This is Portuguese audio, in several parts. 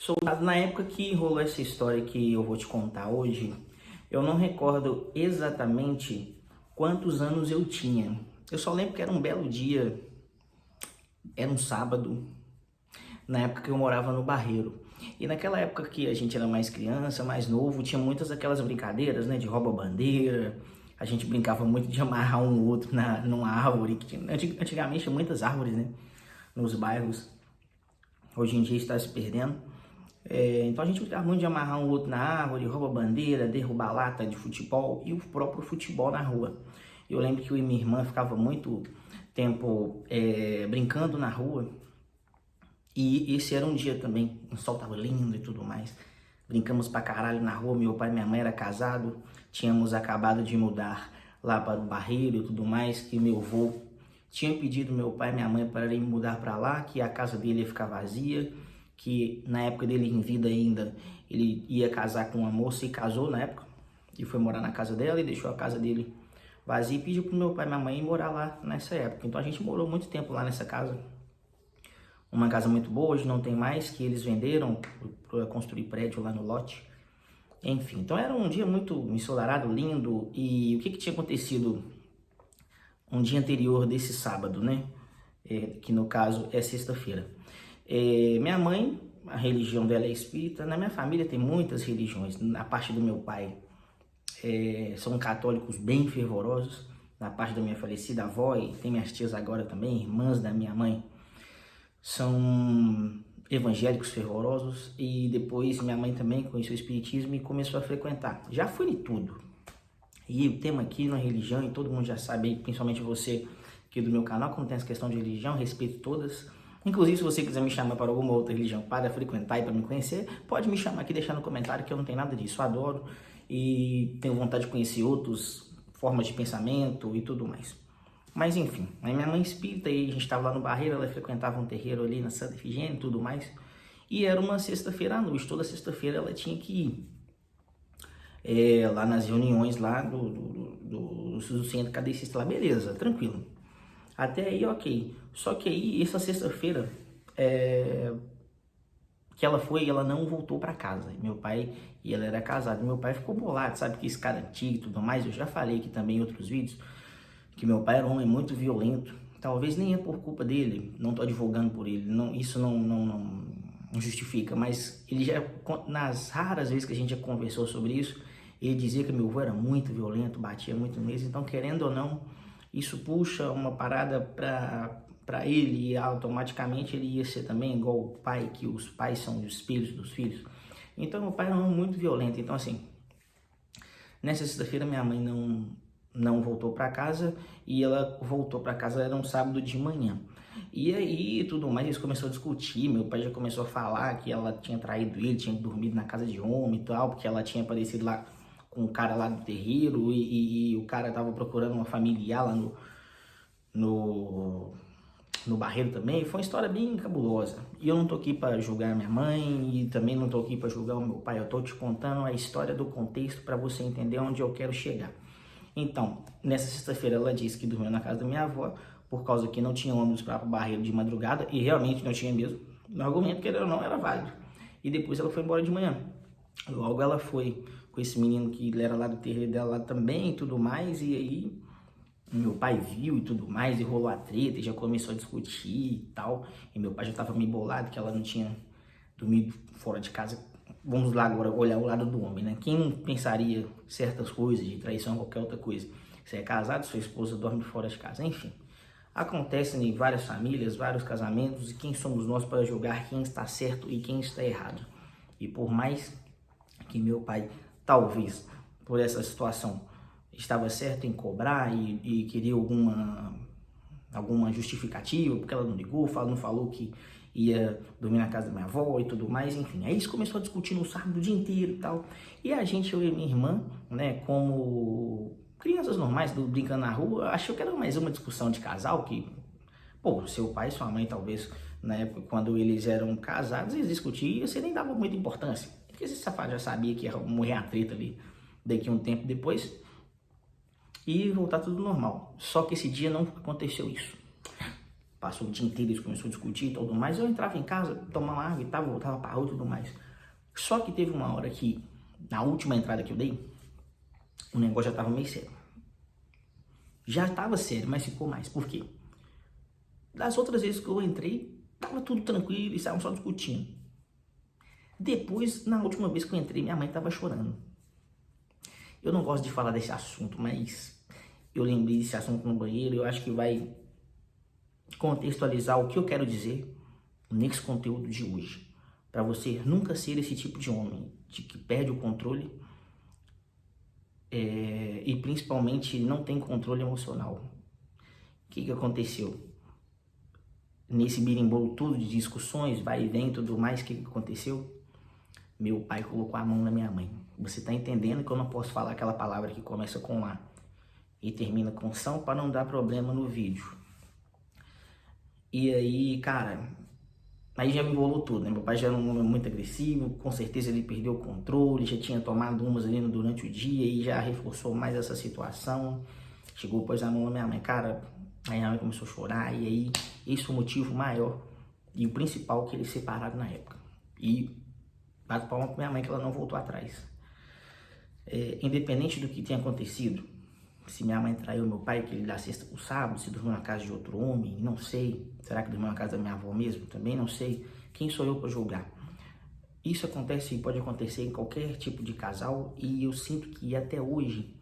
Soldado, na época que rolou essa história que eu vou te contar hoje, eu não recordo exatamente quantos anos eu tinha. Eu só lembro que era um belo dia, era um sábado, na época que eu morava no Barreiro. E naquela época que a gente era mais criança, mais novo, tinha muitas aquelas brincadeiras, né, de rouba-bandeira. A gente brincava muito de amarrar um outro numa árvore. Antigamente tinha muitas árvores, né, nos bairros. Hoje em dia está se perdendo. Então a gente brincava muito de amarrar um outro na árvore, rouba-bandeira, derrubar lata de futebol e o próprio futebol na rua. Eu lembro que eu e minha irmã ficava muito tempo brincando na rua. E esse era um dia também, o sol tava lindo e tudo mais. Brincamos pra caralho na rua, meu pai e minha mãe eram casados, tínhamos acabado de mudar lá para o Barreiro e tudo mais, que meu avô tinha pedido meu pai e minha mãe para ele mudar para lá, que a casa dele ia ficar vazia, que na época dele em vida ainda, ele ia casar com uma moça e casou na época, e foi morar na casa dela e deixou a casa dele vazia e pediu pro meu pai e minha mãe ir morar lá nessa época. Então a gente morou muito tempo lá nessa casa. Uma casa muito boa, hoje não tem mais, que eles venderam para construir prédio lá no lote. Enfim, então era um dia muito ensolarado, lindo. E o que tinha acontecido um dia anterior desse sábado, né? Que no caso é sexta-feira. Minha mãe, a religião dela é espírita. Na minha família tem muitas religiões. Na parte do meu pai, são católicos bem fervorosos. Na parte da minha falecida avó, e tem minhas tias agora também, irmãs da minha mãe, são evangélicos fervorosos. E depois minha mãe também conheceu o espiritismo e começou a frequentar. Já foi de tudo. E o tema aqui na religião, e todo mundo já sabe, principalmente você aqui do meu canal, como tem essa questão de religião, respeito todas. Inclusive, se você quiser me chamar para alguma outra religião para frequentar e para me conhecer, pode me chamar aqui, deixar no comentário, que eu não tenho nada disso. Eu adoro e tenho vontade de conhecer outras formas de pensamento e tudo mais. Mas enfim, a minha mãe espírita, e a gente estava lá no Barreiro, ela frequentava um terreiro ali na Santa Efigênia e tudo mais. E era uma sexta-feira à noite, toda sexta-feira ela tinha que ir lá nas reuniões lá do centro cadecista lá, beleza, tranquilo. Até aí, ok. Só que aí, essa sexta-feira que ela foi, ela não voltou para casa. Meu pai, e ela era casada, meu pai ficou bolado, sabe, que esse cara antigo e tudo mais. Eu já falei aqui também em outros vídeos que meu pai era um homem muito violento. Talvez nem é por culpa dele, não tô advogando por ele, não, isso não justifica, mas ele já, nas raras vezes que a gente já conversou sobre isso, ele dizia que meu avô era muito violento, batia muito mesmo. Então, querendo ou não, isso puxa uma parada para ele, e automaticamente ele ia ser também igual o pai, que os pais são os espelhos dos filhos. Então, meu pai era um homem muito violento. Então, assim, nessa sexta-feira minha mãe não voltou para casa, e ela voltou para casa, era um sábado de manhã. E aí, tudo mais, eles começaram a discutir. Meu pai já começou a falar que ela tinha traído ele, tinha dormido na casa de homem e tal, porque ela tinha aparecido lá com o cara lá do terreiro, e o cara tava procurando uma familiar lá no Barreiro também. Foi uma história bem cabulosa. E eu não tô aqui para julgar minha mãe, e também não tô aqui para julgar o meu pai. Eu tô te contando a história do contexto para você entender onde eu quero chegar. Então, nessa sexta-feira ela disse que dormiu na casa da minha avó, por causa que não tinha ônibus para o Barreiro de madrugada, e realmente não tinha mesmo. No argumento que ele não era válido. E depois ela foi embora de manhã. Logo ela foi com esse menino que ele era lá do terreiro dela lá também e tudo mais. E aí meu pai viu e tudo mais, e rolou a treta, e já começou a discutir e tal. E meu pai já tava meio bolado que ela não tinha dormido fora de casa. Vamos lá agora olhar o lado do homem, né? Quem não pensaria certas coisas de traição, qualquer outra coisa? Você é casado, sua esposa dorme fora de casa, enfim. Acontece em várias famílias, vários casamentos, e quem somos nós para julgar quem está certo e quem está errado? E por mais que meu pai, talvez, por essa situação, estava certo em cobrar e queria alguma justificativa, porque ela não ligou, não falou que ia dormir na casa da minha avó e tudo mais, enfim. Aí isso começou a discutir no sábado o dia inteiro e tal. E a gente, eu e minha irmã, né, como crianças normais, brincando na rua, achou que era mais uma discussão de casal, que, pô, seu pai e sua mãe, talvez, na época, quando eles eram casados, eles discutiam e você nem dava muita importância. Porque esse safado já sabia que ia morrer a treta ali daqui a um tempo depois e voltar tudo normal. Só que esse dia não aconteceu isso. Passou o dia inteiro, eles começaram a discutir e tudo mais. Eu entrava em casa, tomava água e tal, voltava pra rua e tudo mais. Só que teve uma hora que, na última entrada que eu dei, o negócio já tava meio sério. Já tava sério, mas ficou mais. Por quê? Das outras vezes que eu entrei, tava tudo tranquilo e estavam só discutindo. Depois, na última vez que eu entrei, minha mãe tava chorando. Eu não gosto de falar desse assunto, mas eu lembrei desse assunto no banheiro. Eu acho que vai contextualizar o que eu quero dizer nesse conteúdo de hoje. Para você nunca ser esse tipo de homem de que perde o controle e principalmente não tem controle emocional. O que aconteceu? Nesse birimbolo tudo de discussões, vai e vem e tudo mais, o que aconteceu? Meu pai colocou a mão na minha mãe. Você tá entendendo que eu não posso falar aquela palavra que começa com A e termina com são para não dar problema no vídeo. E aí, cara, aí já me envolou tudo, né? Meu pai já era um homem muito agressivo, com certeza ele perdeu o controle, já tinha tomado umas ali durante o dia e já reforçou mais essa situação. Chegou, pôs a mão na minha mãe, cara, aí minha mãe começou a chorar e aí esse foi o motivo maior e o principal que eles separaram na época. E bato palma pra minha mãe que ela não voltou atrás. Independente do que tenha acontecido, se minha mãe traiu meu pai, que ele dá sexta pro sábado, se dormiu na casa de outro homem, não sei. Será que dormiu na casa da minha avó mesmo? Também não sei. Quem sou eu para julgar? Isso acontece e pode acontecer em qualquer tipo de casal e eu sinto que até hoje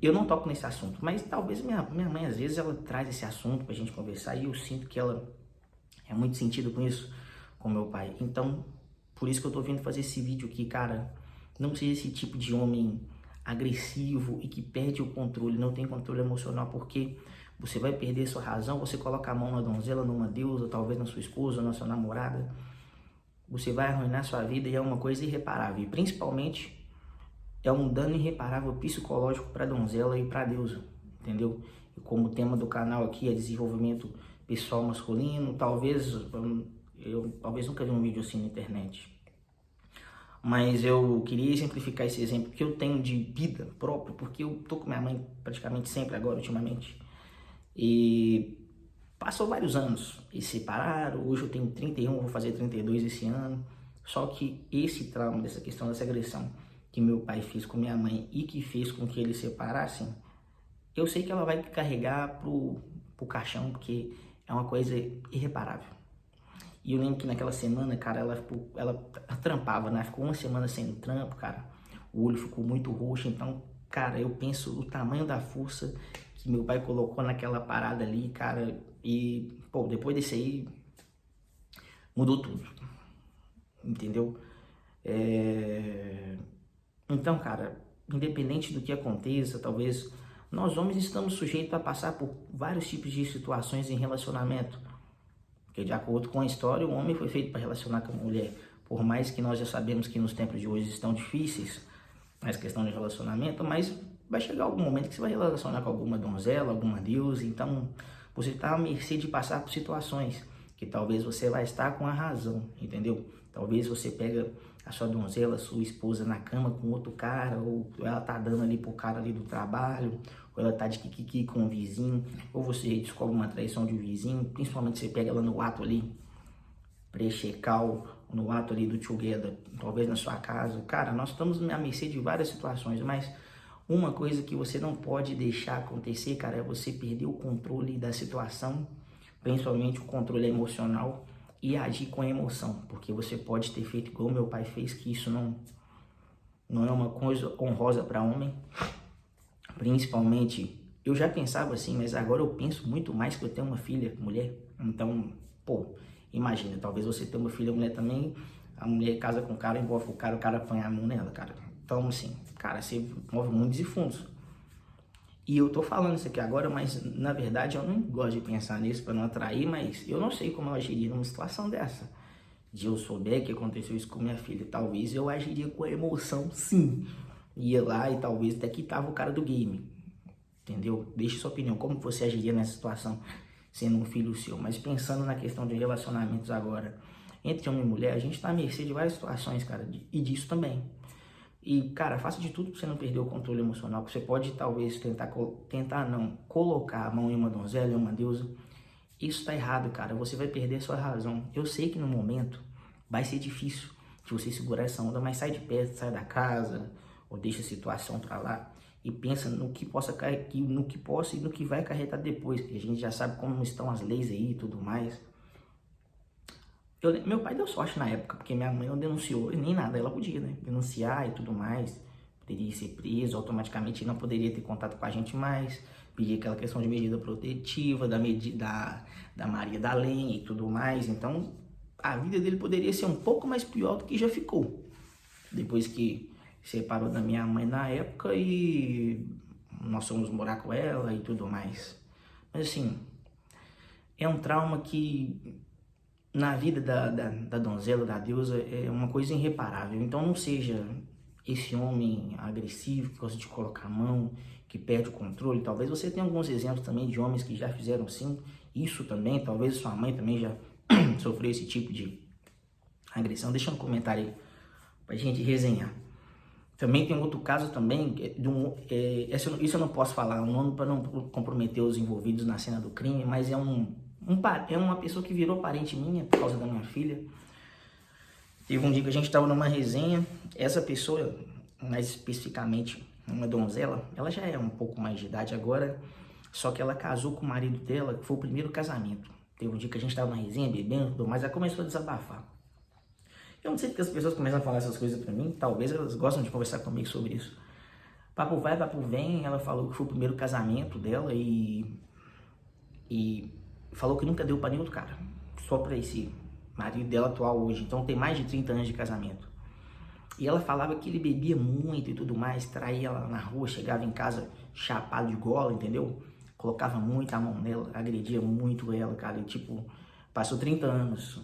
eu não toco nesse assunto, mas talvez minha mãe às vezes ela traz esse assunto pra gente conversar e eu sinto que ela é muito sentido com isso, com meu pai. Então, por isso que eu tô vindo fazer esse vídeo aqui, cara. Não seja esse tipo de homem agressivo e que perde o controle, não tem controle emocional, porque você vai perder sua razão, você coloca a mão na donzela, numa deusa, talvez na sua esposa, na sua namorada, você vai arruinar sua vida e é uma coisa irreparável, e principalmente é um dano irreparável psicológico para a donzela e para a deusa, entendeu? E como o tema do canal aqui é desenvolvimento pessoal masculino, talvez nunca vi um vídeo assim na internet. Mas eu queria exemplificar esse exemplo que eu tenho de vida própria, porque eu tô com minha mãe praticamente sempre agora, ultimamente. E passou vários anos e se separaram, hoje eu tenho 31, vou fazer 32 esse ano. Só que esse trauma, dessa questão dessa agressão que meu pai fez com minha mãe e que fez com que eles se separassem, eu sei que ela vai carregar pro caixão, porque é uma coisa irreparável. E eu lembro que naquela semana, cara, ela trampava, né? Ficou uma semana sem trampo, cara. O olho ficou muito roxo. Então, cara, eu penso o tamanho da força que meu pai colocou naquela parada ali, cara. E, pô, depois desse aí, mudou tudo. Entendeu? Então, cara, independente do que aconteça, talvez nós homens estamos sujeitos a passar por vários tipos de situações em relacionamento. Porque de acordo com a história, o homem foi feito para relacionar com a mulher. Por mais que nós já sabemos que nos tempos de hoje estão difíceis, essa questão de relacionamento, mas vai chegar algum momento que você vai relacionar com alguma donzela, alguma deusa, então você está à mercê de passar por situações que talvez você vai estar com a razão, entendeu? Talvez você pega a sua donzela, sua esposa na cama com outro cara, ou ela tá dando ali pro cara ali do trabalho, ou ela tá de kikiki com o vizinho, ou você descobre uma traição de um vizinho, principalmente você pega ela no ato ali, pré-checal, no ato ali do together, talvez na sua casa. Cara, nós estamos à mercê de várias situações, mas uma coisa que você não pode deixar acontecer, cara, é você perder o controle da situação, principalmente o controle emocional, e agir com a emoção, porque você pode ter feito igual meu pai fez, que isso não é uma coisa honrosa para homem. Principalmente, eu já pensava assim, mas agora eu penso muito mais que eu tenho uma filha, mulher. Então, pô, imagina, talvez você tenha uma filha, mulher também, a mulher casa com o cara, envolve o cara apanha a mão nela, cara. Então, assim, cara, você move mundos e fundos. E eu tô falando isso aqui agora, mas na verdade eu não gosto de pensar nisso para não atrair, mas eu não sei como eu agiria numa situação dessa. De eu souber que aconteceu isso com minha filha, talvez eu agiria com a emoção, sim. Ia lá e talvez até quitava o cara do game, entendeu? Deixe sua opinião, como você agiria nessa situação, sendo um filho seu. Mas pensando na questão de relacionamentos agora, entre homem e mulher, a gente tá à mercê de várias situações, cara, e disso também. E, cara, faça de tudo pra você não perder o controle emocional. Você pode, talvez, tentar não colocar a mão em uma donzela, em uma deusa, Isso tá errado, cara. Você vai perder a sua razão. Eu sei que no momento vai ser difícil de você segurar essa onda, mas sai de perto, sai da casa, ou deixa a situação pra lá e pensa no que possa cair, no que possa e no que vai acarretar depois, porque a gente já sabe como estão as leis aí e tudo mais. Meu pai deu sorte na época, porque minha mãe não denunciou, nem nada, ela podia, né, denunciar e tudo mais, poderia ser preso, automaticamente não poderia ter contato com a gente mais, pedir aquela questão de medida protetiva, da Maria da Lenha e tudo mais, então a vida dele poderia ser um pouco mais pior do que já ficou, depois que separou da minha mãe na época e nós fomos morar com ela e tudo mais. Mas assim, é um trauma que na vida da donzela, da deusa, é uma coisa irreparável. Então não seja esse homem agressivo, que gosta de colocar a mão, que perde o controle. Talvez você tenha alguns exemplos também de homens que já fizeram sim, isso também. Talvez sua mãe também já sofreu esse tipo de agressão. Deixa um comentário aí pra gente resenhar. Também tem outro caso também, isso eu não posso falar o nome para não comprometer os envolvidos na cena do crime, mas é uma pessoa que virou parente minha por causa da minha filha. Teve um dia que a gente estava numa resenha, essa pessoa, mais especificamente uma donzela, ela já é um pouco mais de idade agora, só que ela casou com o marido dela, que foi o primeiro casamento. Teve um dia que a gente estava na resenha, bebendo, mas ela começou a desabafar. Eu não sei porque as pessoas começam a falar essas coisas pra mim, talvez elas gostam de conversar comigo sobre isso. Papo vai, papo vem, ela falou que foi o primeiro casamento dela e falou que nunca deu pra nenhum outro cara, só pra esse marido dela atual hoje, então tem mais de 30 anos de casamento. E ela falava que ele bebia muito e tudo mais, traía ela na rua, chegava em casa chapado de gola, entendeu? Colocava muito a mão nela, agredia muito ela, cara, e tipo, passou 30 anos.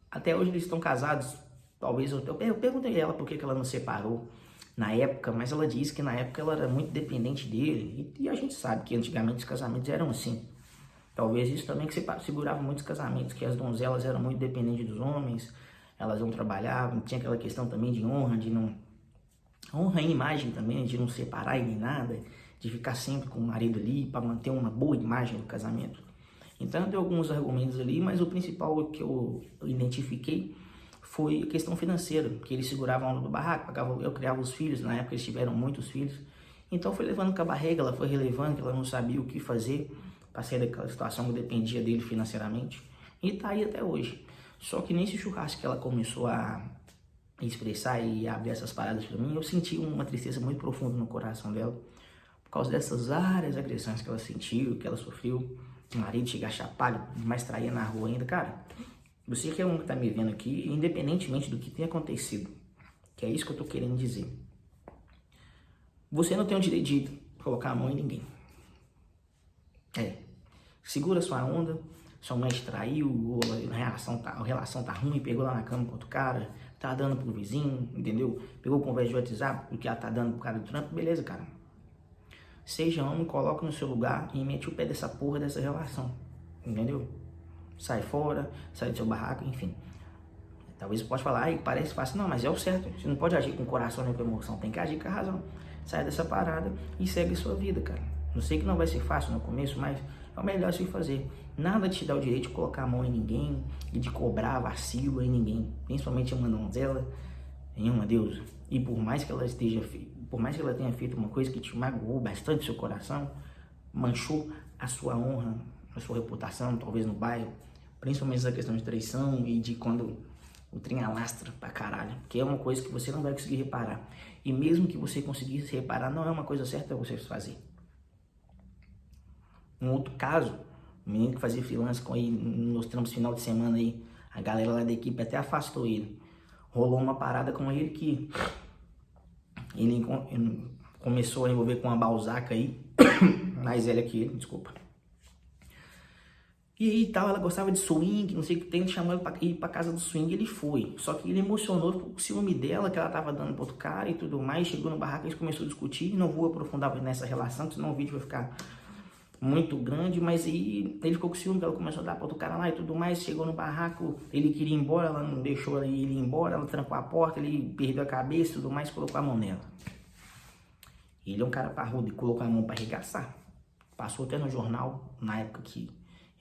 Até hoje eles estão casados. Talvez eu perguntei a ela por que ela não separou na época, mas ela disse que na época ela era muito dependente dele. E a gente sabe que antigamente os casamentos eram assim. Talvez isso também que segurava muitos casamentos, que as donzelas eram muito dependentes dos homens, elas não trabalhavam, tinha aquela questão também de honra, de não... Honra e imagem também, de não separar nem nada, de ficar sempre com o marido ali para manter uma boa imagem do casamento. Então tem alguns argumentos ali, mas o principal que eu identifiquei foi a questão financeira, que eles seguravam a onda do barraco, eu criava os filhos, na época eles tiveram muitos filhos, então foi levando com a barriga, ela foi relevando, que ela não sabia o que fazer para sair daquela situação que dependia dele financeiramente, e tá aí até hoje. Só que nesse churrasco que ela começou a expressar e abrir essas paradas para mim, eu senti uma tristeza muito profunda no coração dela, por causa dessas várias agressões que ela sentiu, que ela sofreu, o marido chegar chapado, mais traía na rua ainda, cara. Você que é um que tá me vendo aqui, independentemente do que tenha acontecido, que é isso que eu tô querendo dizer, você não tem o direito de colocar a mão em ninguém. Segura sua onda, sua mãe te traiu, ou a relação tá ruim, pegou lá na cama com outro cara, tá dando pro vizinho, entendeu? Pegou conversa de WhatsApp, porque ela tá dando pro cara do trampo, beleza, cara. Seja homem, coloca no seu lugar e mete o pé dessa porra dessa relação, entendeu? Sai fora, sai do seu barraco, enfim. Talvez você pode falar, ai, parece fácil. Não, mas é o certo. Você não pode agir com o coração nem com a emoção, tem que agir com a razão. Sai dessa parada e segue sua vida, cara. Eu sei que não vai ser fácil no começo, mas é o melhor se fazer. Nada te dá o direito de colocar a mão em ninguém e de cobrar vacilo em ninguém. Principalmente em uma donzela, em uma deusa. E por mais que ela tenha feito uma coisa que te magoou bastante seu coração, manchou a sua honra, a sua reputação, talvez no bairro, principalmente essa questão de traição e de quando o trem alastra pra caralho, que é uma coisa que você não vai conseguir reparar. E mesmo que você conseguisse reparar, não é uma coisa certa você fazer. Um outro caso, um menino que fazia freelance com ele nos trampos final de semana aí, a galera lá da equipe até afastou ele. Rolou uma parada com ele que ele começou a envolver com uma Balzac aí, mais velha que ele, desculpa. E aí tal, ela gostava de swing, não sei o que tem, chamou ele pra ir pra casa do swing, ele foi. Só que ele emocionou com o ciúme dela, que ela tava dando pro outro cara e tudo mais, chegou no barraco, eles começaram a discutir, não vou aprofundar nessa relação, senão o vídeo vai ficar muito grande, mas aí ele ficou com ciúme, que ela começou a dar pro outro cara lá e tudo mais, chegou no barraco, ele queria ir embora, ela não deixou ele ir embora, ela trancou a porta, ele perdeu a cabeça e tudo mais, colocou a mão nela. Ele é um cara parrudo e colocou a mão pra arregaçar. Passou até no jornal, na época que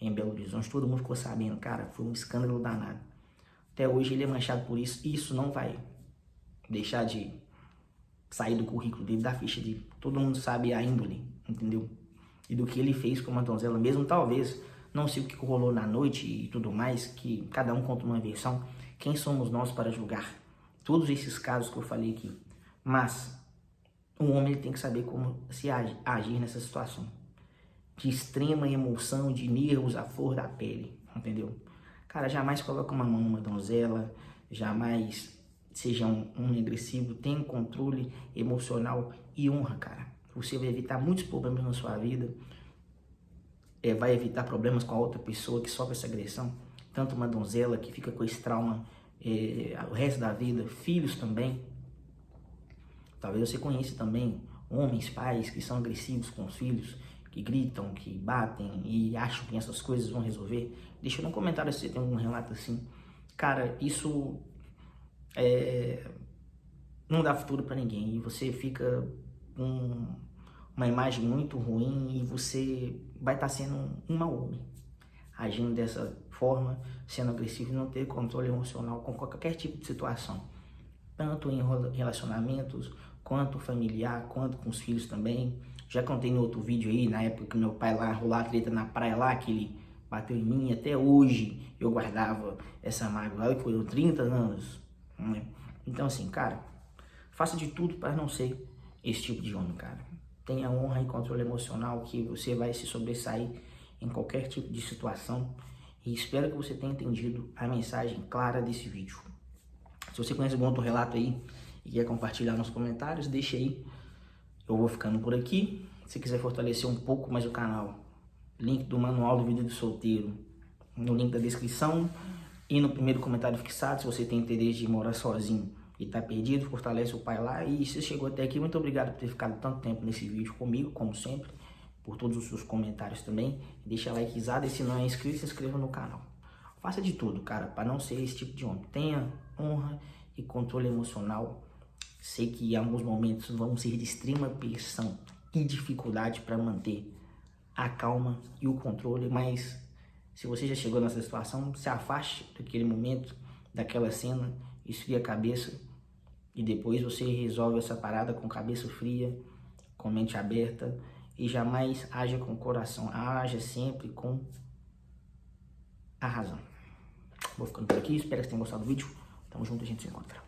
em Belo Horizonte. Todo mundo ficou sabendo, cara, foi um escândalo danado. Até hoje ele é manchado por isso, e isso não vai deixar de sair do currículo dele, da ficha dele. Todo mundo sabe a índole, entendeu? E do que ele fez com uma donzela, mesmo talvez, não sei o que rolou na noite e tudo mais, que cada um conta uma versão. Quem somos nós para julgar todos esses casos que eu falei aqui? Mas um homem ele tem que saber como se agir nessa situação. De extrema emoção, de nervos à flor da pele, entendeu? Cara, jamais coloque uma mão numa donzela, jamais seja um homem agressivo, tenha controle emocional e honra, cara. Você vai evitar muitos problemas na sua vida, vai evitar problemas com a outra pessoa que sofre essa agressão, tanto uma donzela que fica com esse trauma o resto da vida, filhos também. Talvez você conheça também homens, pais que são agressivos com os filhos, que gritam, que batem e acham que essas coisas vão resolver. Deixa no comentário se você tem algum relato assim. Cara, isso não dá futuro para ninguém e você fica com uma imagem muito ruim e você vai estar sendo um mau homem, agindo dessa forma, sendo agressivo e não ter controle emocional com qualquer tipo de situação, tanto em relacionamentos, quanto familiar, quanto com os filhos também. Já contei no outro vídeo aí, na época que meu pai lá rolou a treta na praia lá, que ele bateu em mim, até hoje eu guardava essa mágoa, que foram 30 anos, né? Então assim, cara, faça de tudo para não ser esse tipo de homem, cara. Tenha honra e controle emocional que você vai se sobressair em qualquer tipo de situação. E espero que você tenha entendido a mensagem clara desse vídeo. Se você conhece algum outro relato aí e quer compartilhar nos comentários, deixa aí. Eu vou ficando por aqui. Se quiser fortalecer um pouco mais o canal, link do manual do vídeo do solteiro no link da descrição e no primeiro comentário fixado. Se você tem interesse de morar sozinho e tá perdido, fortalece o pai lá. E se chegou até aqui, muito obrigado por ter ficado tanto tempo nesse vídeo comigo, como sempre, por todos os seus comentários também. Deixa likezada e se não é inscrito, se inscreva no canal. Faça de tudo, cara, para não ser esse tipo de homem. Tenha honra e controle emocional. Sei que em alguns momentos vão ser de extrema pressão e dificuldade para manter a calma e o controle, mas se você já chegou nessa situação, se afaste daquele momento, daquela cena, esfria a cabeça e depois você resolve essa parada com cabeça fria, com mente aberta e jamais haja com o coração, haja sempre com a razão. Vou ficando por aqui, espero que vocês tenham gostado do vídeo. Tamo junto, a gente se encontra.